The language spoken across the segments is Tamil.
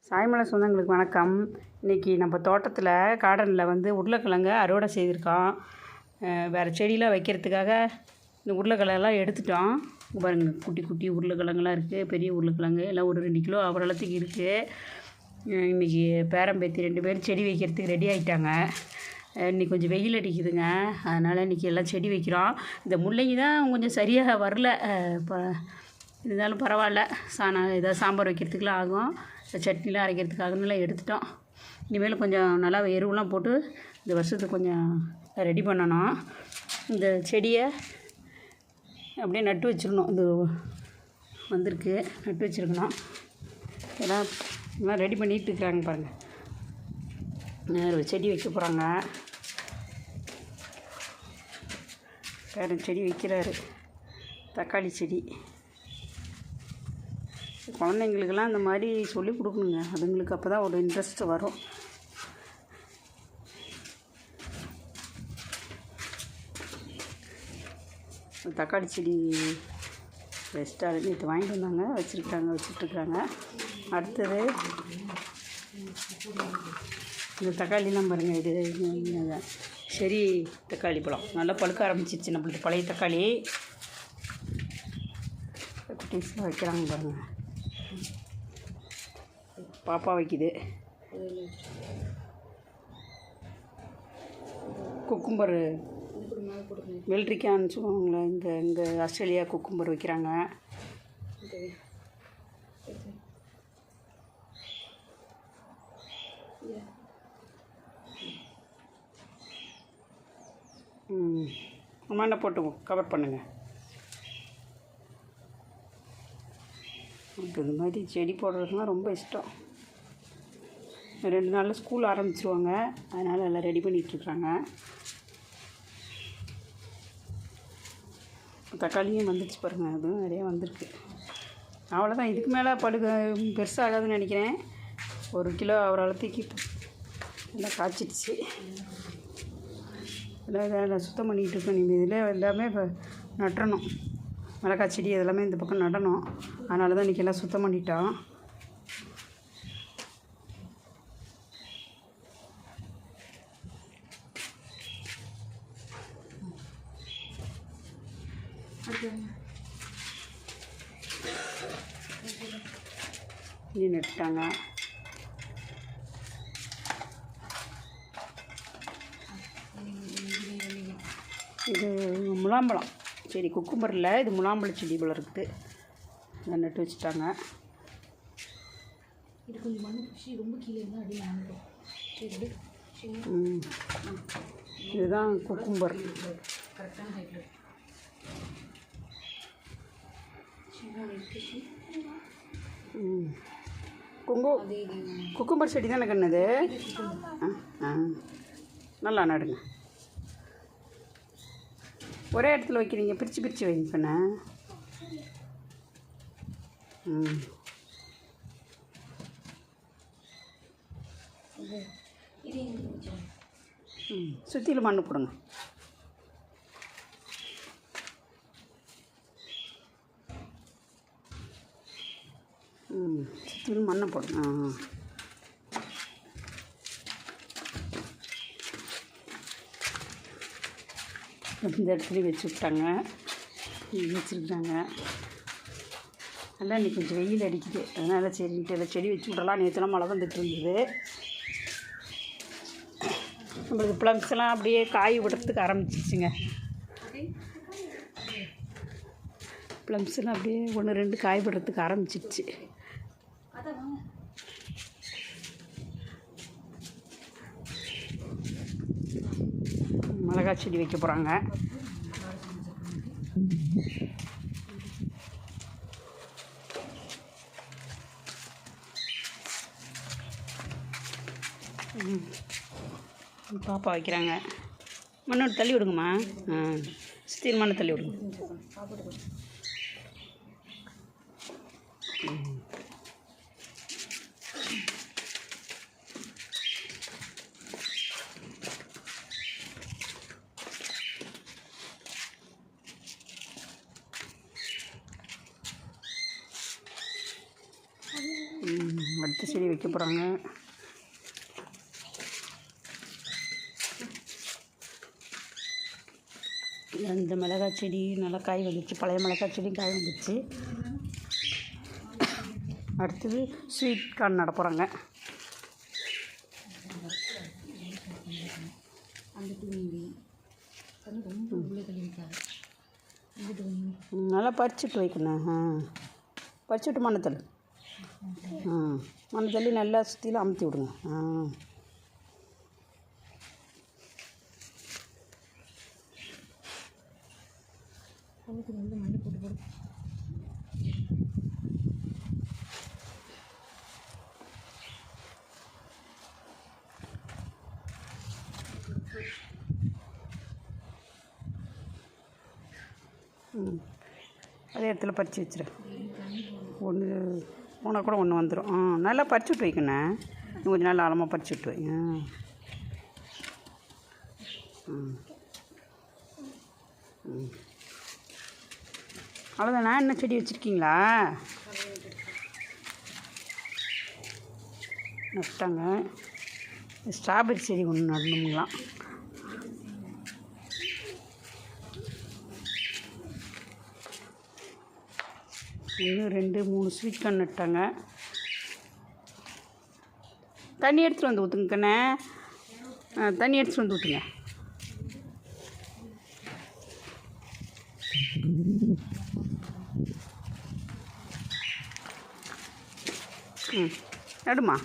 சாய்மலை சொந்தங்களுக்கு வணக்கம். இன்றைக்கி நம்ம தோட்டத்தில் கார்டனில் உருளைக்கிழங்கு அறுவடை செய்திருக்கோம். வேறு செடியெலாம் வைக்கிறதுக்காக இந்த உருளைக்கிழங்கெல்லாம் எடுத்துட்டோம். பாருங்க, குட்டி குட்டி உருளைக்கிழங்குலாம் இருக்குது, பெரிய உருளைக்கிழங்கு எல்லாம் ஒரு 2 கிலோ அவ்வளோத்துக்கு இருக்குது. இன்றைக்கி பேரம்பேத்தி 2 பேர் செடி வைக்கிறதுக்கு ரெடி ஆகிட்டாங்க. இன்றைக்கி கொஞ்சம் வெயில் அடிக்குதுங்க, அதனால் இன்றைக்கி எல்லாம் செடி வைக்கிறோம். இந்த முள்ளங்கி தான் கொஞ்சம் சரியாக வரல, இருந்தாலும் பரவாயில்ல. ஏதாவது சாம்பார் வைக்கிறதுக்குலாம் ஆகும், சட்னிலாம் அரைக்கிறதுக்காகலாம் எடுத்துட்டோம். இனிமேல் கொஞ்சம் நல்லா எருவெலாம் போட்டு இந்த வருஷத்துக்கு கொஞ்சம் ரெடி பண்ணணும். இந்த செடியை அப்படியே நட்டு வச்சிடணும். இது வந்திருக்கு, நட்டு வச்சுருக்கணும். எல்லாம் ரெடி பண்ணிகிட்டு இருக்கிறாங்க பாருங்கள். செடி வைக்க போகிறாங்க. வேறு செடி வைக்கிறாரு, தக்காளி செடி. குழந்தைங்களுக்கெல்லாம் இந்த மாதிரி சொல்லி கொடுக்கணுங்க, அதுங்களுக்கு அப்போ தான் ஒரு இன்ட்ரெஸ்ட் வரும். தக்காளி செடி பெஸ்ட்டாக நேற்று வாங்கிட்டு வந்தாங்க, வச்சுட்ருக்குறாங்க. அடுத்தது இந்த தக்காளிலாம் பாருங்கள், இது சரி தக்காளி பழம் நல்லா பழுக்க ஆரம்பிச்சிருச்சு. நம்மளுக்கு பழைய தக்காளி குட்டீஸில் வைக்கிறாங்க பாருங்கள். பாப்பா வைக்குது. குக்கும்பர், வெள்ளரிக்கான்னு சொல்லுவாங்களே, இங்கே ஆஸ்திரேலியா குக்கும்பர் வைக்கிறாங்க. மண்ணை போட்டு கவர் பண்ணுங்கள். எனக்கு இது மாதிரி செடி போடுறதுலாம் ரொம்ப இஷ்டம். 2 நாளில் ஸ்கூல் ஆரம்பிச்சிருவாங்க, அதனால் எல்லாம் ரெடி பண்ணிகிட்ருக்குறாங்க. தக்காளியும் வந்துடுச்சு பாருங்கள், அதுவும் நிறையா வந்திருக்கு. அவ்வளோதான், இதுக்கு மேலே பெருசாகாதுன்னு நினைக்கிறேன். 1 கிலோ அவரளத்துக்கு எல்லாம் காய்ச்சிடுச்சு. எல்லாம் சுத்தம் பண்ணிகிட்டு இருக்கோம். நீங்கள் இதில் எல்லாமே இப்போ நட்டணும். மிளகாய் செடி இதெல்லாமே இந்த பக்கம் நடணும், அதனால தான் இன்றைக்கி எல்லாம் சுத்தம் பண்ணிட்டோம். இனி நட்டுட்டாங்க. இது முலாம்பழம் செடி, குக்கும்பரில் இது முலாம்பழ செடி போல் இருக்குது. இதை நட்டு வச்சுட்டாங்க. இது கொஞ்சம் மண்ணு குச்சி ரொம்ப கீழே இருந்தால் அப்படியே வாங்கிட்டோம். இதுதான் குக்கும்பர். கரெக்டான ஹைட்டில் குக்கும்பர் செடி தானே கண்ணது. நல்லா நடுங்க. ஒரே இடத்துல வைக்கிறீங்க, பிரித்து வைங்க பண்ண. சுற்றிலும் மண் போடுங்க. சுற்றிலும் மண்ணை போடுங்க. இந்த இடத்துலையும் வச்சு விட்டாங்க, வச்சுருக்குறாங்க. நல்லா இன்றைக்கி கொஞ்சம் வெயில் அடிக்குது, அதனால் சரின்ட்டு எல்லாம் செடி வச்சு விடலாம். நேற்றுலாம் மழை வந்துட்டு இருந்தது. நம்மளுக்கு ப்ளம்ஸ்லாம் அப்படியே காய் விடுறதுக்கு ஆரம்பிச்சிச்சுங்க. ப்ளம்ஸ்லாம் அப்படியே 1, 2 காய் விடுறதுக்கு ஆரம்பிச்சிடுச்சு. மிளகாய் செடி வைக்க போகிறாங்க. பாப்பா வைக்கிறாங்க. மண்ணோட தள்ளி விடுங்கம்மா. சுற்றி மண்ணை தள்ளி விடுங்க. அடுத்த செடி வைக்க போகிறாங்க. இந்த மிளகாய் செடி நல்லா காய் வந்துச்சு, பழைய மிளகாய் செடி காய் வந்துச்சு. அடுத்தது ஸ்வீட் கார்ன் நட போகிறாங்க. அந்த துணி ரொம்ப உள்ளே கழிவுக்காது. நல்லா பறிச்சுட்டு வைக்கணும். பறிச்சுட்டு மண்ணத்தல் மண்ணத்தள்ளி நல்லா சுற்றிலும் அமுத்தி விடுங்க. அதுக்கு வந்து மண்ணை போட்டு போடு. அதே இடத்துல பறித்து வச்சிரு. ஒன்று போனால் கூட ஒன்று வந்துடும். நல்லா பறிச்சு விட்டு வைக்கணும். இன்னும் கொஞ்சம் நாள் ஆழமாக பறிச்சு விட்டு வை. அவ்வளோதானா? என்ன செடி வச்சுருக்கீங்களா? நட்டாங்க. ஸ்ட்ராபெரி செடி ஒன்று நடணுங்களாம். இன்னும் 2 3 ஸ்வீட் கார்ன் நட்டாங்க. தண்ணி எடுத்துகிட்டு வந்து ஊற்றுங்க கண்ணே. தண்ணி எடுத்துகிட்டு வந்து ஊற்றுங்க. நடுமா.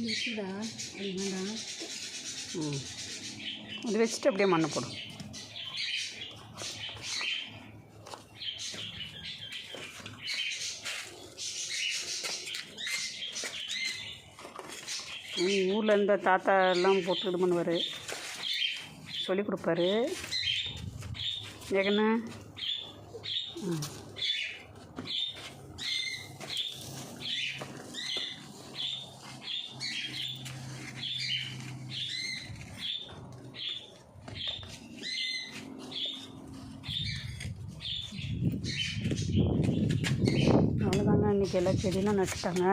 வச்சுடா, அது வேண்டாம். அது வச்சுட்டு அப்படியே மண்ணை போடும். ஊரில் இருந்த தாத்தா எல்லாம் போட்டு இது பண்ணுவார், சொல்லி கொடுப்பாரு. ஏகண்ணா அவ்வளோதாங்க. இன்றைக்கி எல்லா செடியெலாம் நட்டுட்டாங்க.